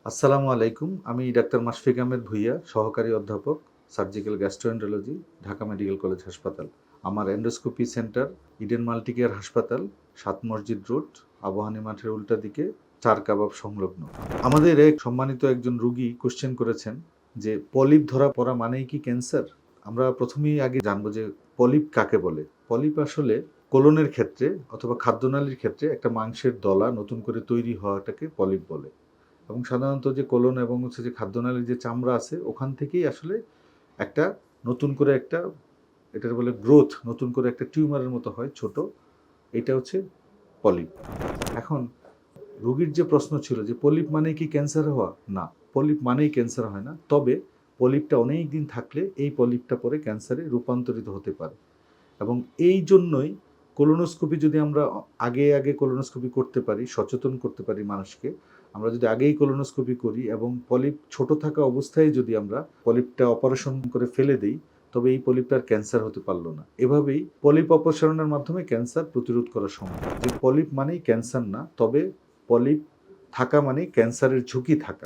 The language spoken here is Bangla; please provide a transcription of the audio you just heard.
আসসালামু আলাইকুম। আমি ডাক্তার মাশফিক আহমেদ ভূঁইয়া, সহকারী অধ্যাপক, surgical gastroenterology, Dhaka medical college হাসপাতাল। আমার এন্ডোস্কোপি সেন্টার ইডেন মাল্টিকেয়ার হাসপাতাল, ৭ মসজিদ রোড, আবাহনী মাঠের উল্টা দিকে, চার কাবাব সংলগ্ন। আমাদের এক সম্মানিত একজন রোগী কোয়েশ্চেন করেছেন যে পলিপ ধরা পড়া মানেই কি ক্যান্সার? আমরা প্রথমেই আগে জানবো যে পলিপ কাকে বলে। পলিপ আসলে কোলনের ক্ষেত্রে অথবা খাদ্যনালীর ক্ষেত্রে একটা মাংসের দলা নতুন করে তৈরি হওয়াটাকে পলিপ বলে। এবং সাধারণত যে কোলন এবং যে খাদ্যনালীর যে চামড়া আছে ওখান থেকেই আসলে একটা নতুন করে একটা এটার বলে গ্রোথ, নতুন করে একটা টিউমারের মতো হয় ছোট। এটা হচ্ছে পলিপ। এখন রোগীর যে প্রশ্ন ছিল যে পলিপ মানে কি ক্যান্সার হওয়া? না, পলিপ মানেই ক্যান্সার হয় না। তবে পলিপটা অনেক দিন থাকলে এই পলিপটা পরে ক্যান্সারে রূপান্তরিত হতে পারে। এবং এই জন্যই কোলোনোস্কোপি যদি আমরা আগে কোলোনোস্কোপি করতে পারি, সচেতন করতে পারি মানুষকে, আমরা যদি আগেই কোলোনোস্কোপি করি এবং পলিপ ছোট থাকা অবস্থায় যদি আমরা পলিপটা অপারেশন করে ফেলে দিই, তবে এই পলিপটার ক্যান্সার হতে পারলো না। এভাবেই পলিপ অপসারণের মাধ্যমে ক্যান্সার প্রতিরোধ করা সম্ভব। যে পলিপ মানেই ক্যান্সার না, তবে পলিপ থাকা মানেই ক্যান্সারের ঝুঁকি থাকা।